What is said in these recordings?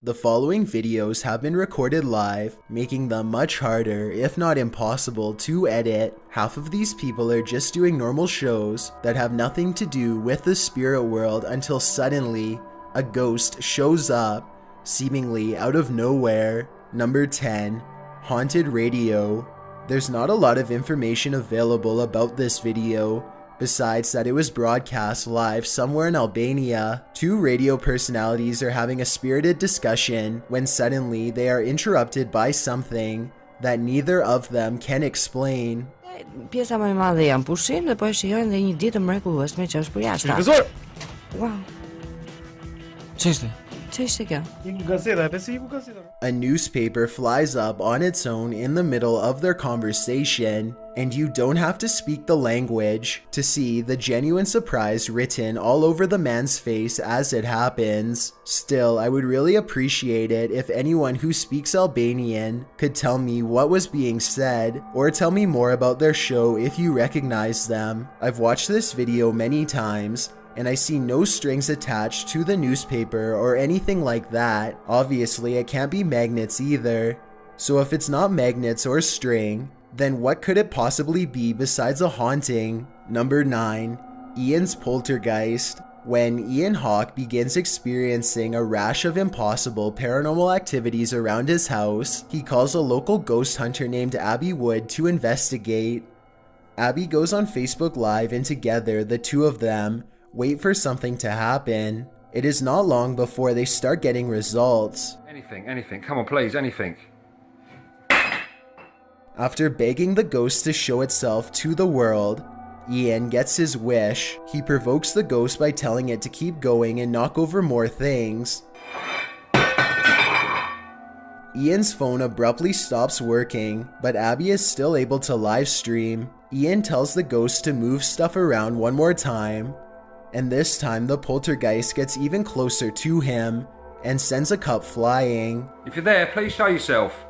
The following videos have been recorded live, making them much harder, if not impossible, to edit. Half of these people are just doing normal shows that have nothing to do with the spirit world until suddenly a ghost shows up, seemingly out of nowhere. Number 10. Haunted Radio. There's not a lot of information available about this video, besides that it was broadcast live somewhere in Albania. Two radio personalities are having a spirited discussion when suddenly they are interrupted by something that neither of them can explain. Pjesa më e madhe janë pushim dhe po e shijojnë dhe një ditë mrekullueshme që është për jashtë. Televizor! Wow, Ç'ishte? ç'ishte kjo? Një gazeta, e pse iku gazeta? A newspaper flies up on its own in the middle of their conversation, and you don't have to speak the language to see the genuine surprise written all over the man's face as it happens. Still, I would really appreciate it if anyone who speaks Albanian could tell me what was being said, or tell me more about their show if you recognize them. I've watched this video many times, and I see no strings attached to the newspaper or anything like that. Obviously, it can't be magnets either. So if it's not magnets or string, then what could it possibly be besides a haunting? Number 9. Ian's Poltergeist. When Ian Hawke begins experiencing a rash of impossible paranormal activities around his house, he calls a local ghost hunter named Abby Wood to investigate. Abby goes on Facebook Live, and together the two of them wait for something to happen. It is not long before they start getting results. Anything, come on please, anything. After begging the ghost to show itself to the world, Ian gets his wish. He provokes the ghost by telling it to keep going and knock over more things. Ian's phone abruptly stops working, but Abby is still able to live stream. Ian tells the ghost to move stuff around one more time, and this time the poltergeist gets even closer to him and sends a cup flying. If you're there, please show yourself.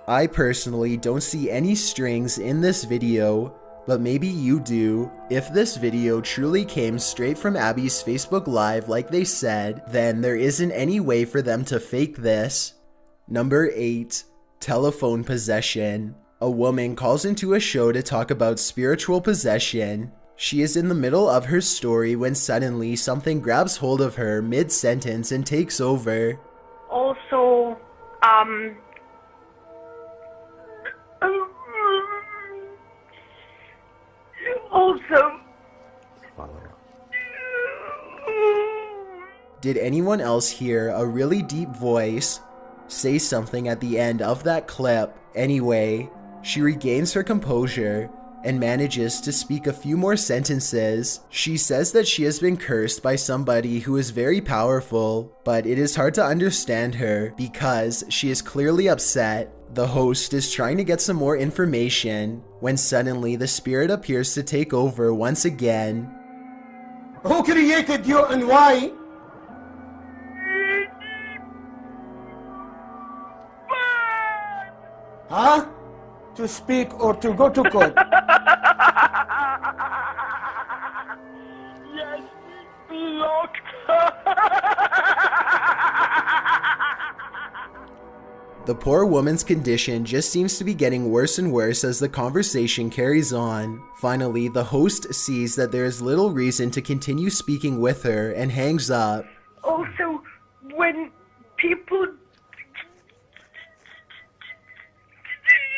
I personally don't see any strings in this video, but maybe you do. If this video truly came straight from Abby's Facebook Live like they said, then there isn't any way for them to fake this. Number 8. Telephone Possession. A woman calls into a show to talk about spiritual possession. She is in the middle of her story when suddenly something grabs hold of her mid-sentence and takes over. Also, Did anyone else hear a really deep voice say something at the end of that clip? Anyway, she regains her composure and manages to speak a few more sentences. She says that she has been cursed by somebody who is very powerful, but it is hard to understand her because she is clearly upset. The host is trying to get some more information when suddenly the spirit appears to take over once again. Who created you and why? Huh? To speak or to go to court? yes, locked. The poor woman's condition just seems to be getting worse and worse as the conversation carries on. Finally, the host sees that there is little reason to continue speaking with her and hangs up. Also, when people...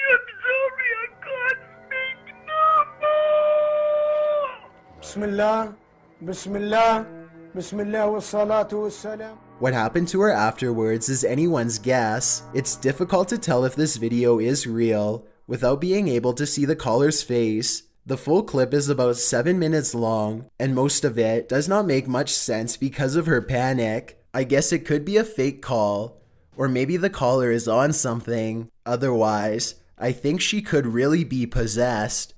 I'm sorry, I can't speak no more. Bismillah, Bismillah, Bismillah wa salatu wa salam. What happened to her afterwards is anyone's guess. It's difficult to tell if this video is real without being able to see the caller's face. The full clip is about 7 minutes long, and most of it does not make much sense because of her panic. I guess it could be a fake call, or maybe the caller is on something. Otherwise, I think she could really be possessed.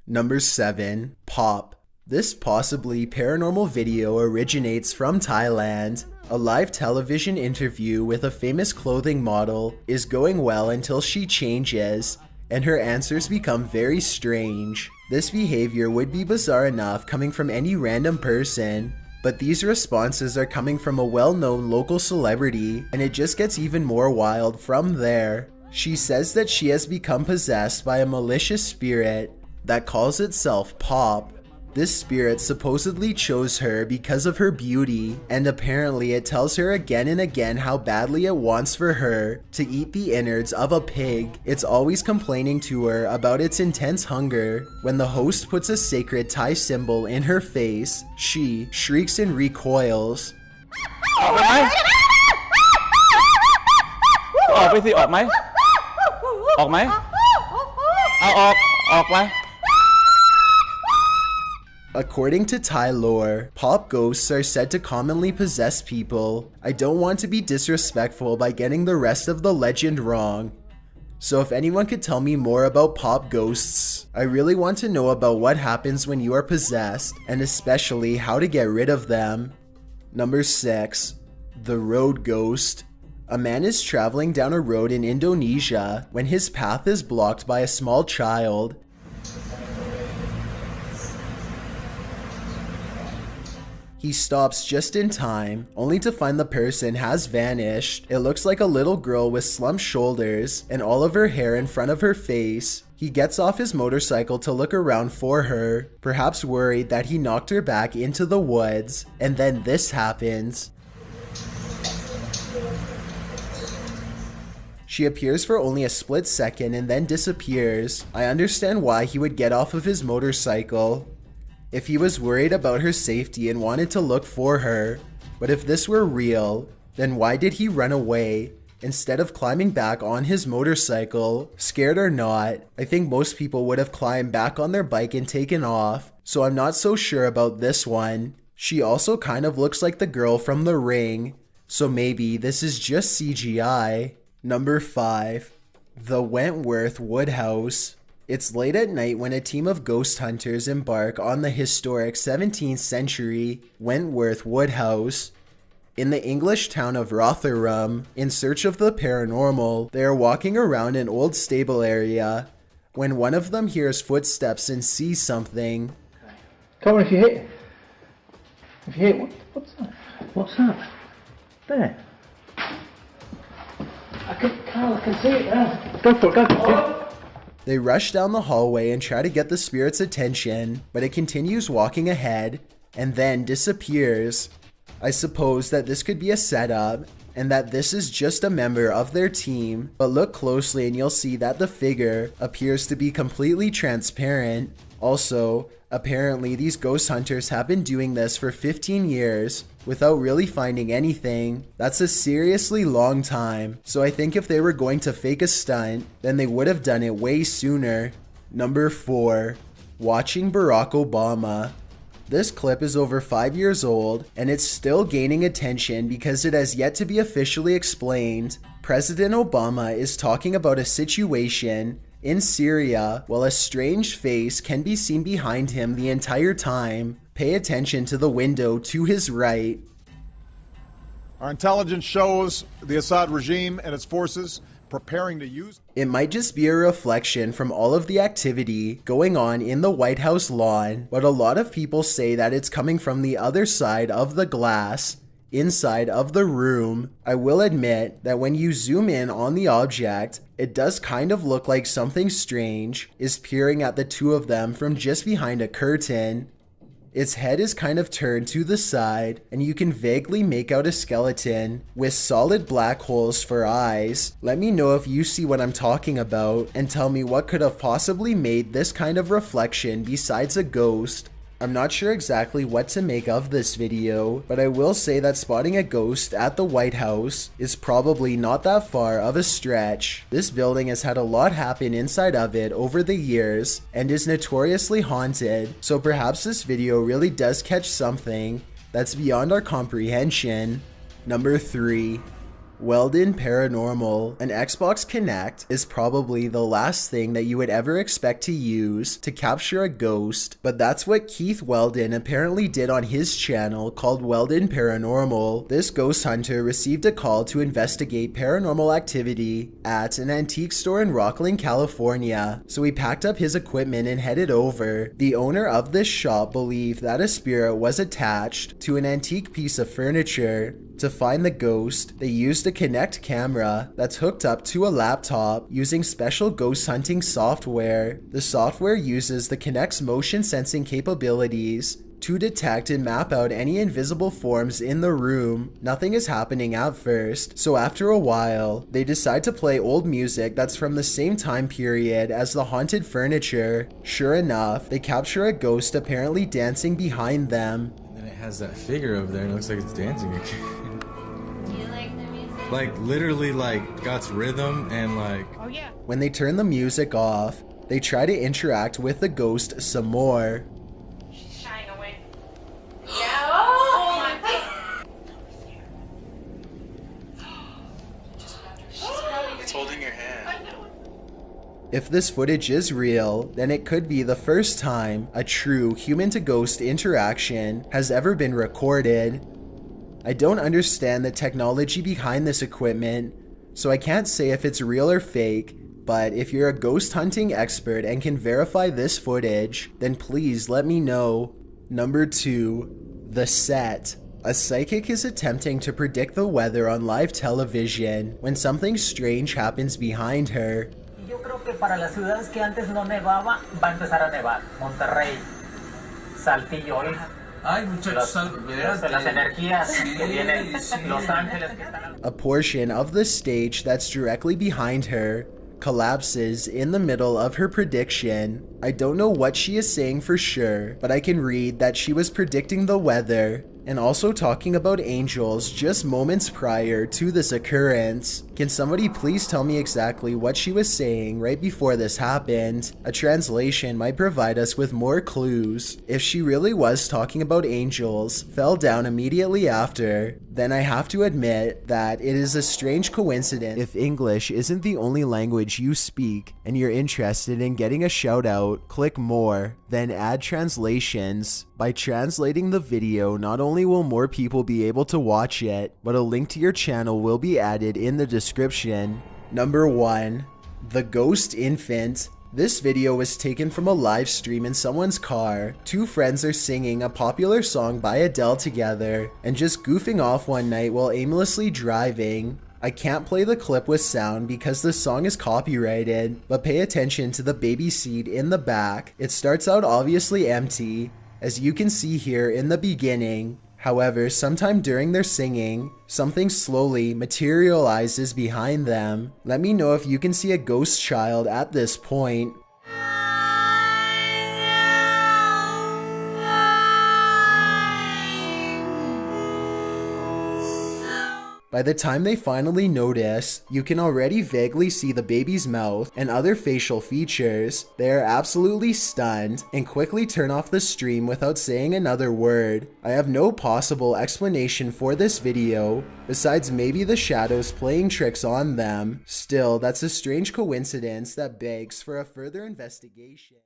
Number 7. Pop. This possibly paranormal video originates from Thailand. A live television interview with a famous clothing model is going well until she changes, and her answers become very strange. This behavior would be bizarre enough coming from any random person, But these responses are coming from a well-known local celebrity, and it just gets even more wild from there. She says that she has become possessed by a malicious spirit that calls itself Pop. This spirit supposedly chose her because of her beauty, and apparently it tells her again and again how badly it wants for her to eat the innards of a pig. It's always complaining to her about its intense hunger. When the host puts a sacred Thai symbol in her face, she shrieks and recoils. ออกไปไหมออกไปสิออกไหมออกไหมเอาออกไป According to Thai lore, pop ghosts are said to commonly possess people. I don't want to be disrespectful by getting the rest of the legend wrong. So if anyone could tell me more about pop ghosts, I really want to know about what happens when you are possessed, and especially how to get rid of them. Number 6. The Road Ghost. A man is traveling down a road in Indonesia when his path is blocked by a small child. He stops just in time, only to find the person has vanished. It looks like a little girl with slumped shoulders and all of her hair in front of her face. He gets off his motorcycle to look around for her, perhaps worried that he knocked her back into the woods, and then this happens. She appears for only a split second and then disappears. I understand why he would get off of his motorcycle, if he was worried about her safety and wanted to look for her. But if this were real, then why did he run away instead of climbing back on his motorcycle? Scared or not, I think most people would have climbed back on their bike and taken off, so I'm not so sure about this one. She also kind of looks like the girl from The Ring, so maybe this is just CGI. Number 5. The Wentworth Woodhouse. It's late at night when a team of ghost hunters embark on the historic 17th century Wentworth Woodhouse in the English town of Rotherham. In search of the paranormal, they are walking around an old stable area when one of them hears footsteps and sees something. Come on, if you hit, what's that? What's that? There. Carl, I can see it there. Go for it, go. They rush down the hallway and try to get the spirit's attention, but it continues walking ahead and then disappears. I suppose that this could be a setup and that this is just a member of their team, but look closely and you'll see that the figure appears to be completely transparent. Also, apparently these ghost hunters have been doing this for 15 years without really finding anything. That's a seriously long time, so I think if they were going to fake a stunt, then they would have done it way sooner. Number 4. Watching Barack Obama. This clip is over 5 years old, and it's still gaining attention because it has yet to be officially explained. President Obama is talking about a situation in Syria while a strange face can be seen behind him the entire time. Pay attention to the window to his right. Our intelligence shows the Assad regime and its forces preparing to use. It might just be a reflection from all of the activity going on in the White House lawn, but a lot of people say that it's coming from the other side of the glass, inside of the room. I will admit that when you zoom in on the object, it does kind of look like something strange is peering at the two of them from just behind a curtain. Its head is kind of turned to the side, and you can vaguely make out a skeleton with solid black holes for eyes. Let me know if you see what I'm talking about, and tell me what could have possibly made this kind of reflection besides a ghost. I'm not sure exactly what to make of this video, but I will say that spotting a ghost at the White House is probably not that far of a stretch. This building has had a lot happen inside of it over the years and is notoriously haunted, so perhaps this video really does catch something that's beyond our comprehension. Number 3. Weldon Paranormal. An Xbox Kinect is probably the last thing that you would ever expect to use to capture a ghost, but that's what Keith Weldon apparently did on his channel called Weldon Paranormal. This ghost hunter received a call to investigate paranormal activity at an antique store in Rocklin, California, so he packed up his equipment and headed over. The owner of this shop believed that a spirit was attached to an antique piece of furniture. To find the ghost, they used a Kinect camera that's hooked up to a laptop using special ghost hunting software. The software uses the Kinect's motion sensing capabilities to detect and map out any invisible forms in the room. Nothing is happening at first, so after a while, they decide to play old music that's from the same time period as the haunted furniture. Sure enough, they capture a ghost apparently dancing behind them. And then it has that figure over there and it looks like it's dancing again. Like literally like got rhythm and like, Oh yeah. When they turn the music off, they try to interact with the ghost some more. She's shying away. Yeah. Oh my god. it's holding your hand. If this footage is real, then it could be the first time a true human-to-ghost interaction has ever been recorded. I don't understand the technology behind this equipment, so I can't say if it's real or fake, but if you're a ghost hunting expert and can verify this footage, then please let me know. Number 2. The set. A psychic is attempting to predict the weather on live television when something strange happens behind her. Yo creo que para las ciudades que antes no nevaba, va a empezar a nevar. Monterrey, Saltillo, Ay, muchachos, las energías que vienen, Los Ángeles que están... A portion of the stage that's directly behind her collapses in the middle of her prediction. I don't know what she is saying for sure, but I can read that she was predicting the weather and also talking about angels just moments prior to this occurrence. Can somebody please tell me exactly what she was saying right before this happened? A translation might provide us with more clues. If she really was talking about angels, fell down immediately after, then I have to admit that it is a strange coincidence. If English isn't the only language you speak and you're interested in getting a shout out, click more, then add translations. By translating the video, not only will more people be able to watch it, but a link to your channel will be added in the description. Number 1. The Ghost Infant. This video was taken from a live stream in someone's car. Two friends are singing a popular song by Adele together and just goofing off one night while aimlessly driving. I can't play the clip with sound because the song is copyrighted, but pay attention to the baby seat in the back. It starts out obviously empty, as you can see here in the beginning. However, sometime during their singing, something slowly materializes behind them. Let me know if you can see a ghost child at this point. By the time they finally notice, you can already vaguely see the baby's mouth and other facial features. They are absolutely stunned and quickly turn off the stream without saying another word. I have no possible explanation for this video, besides maybe the shadows playing tricks on them. Still, that's a strange coincidence that begs for a further investigation.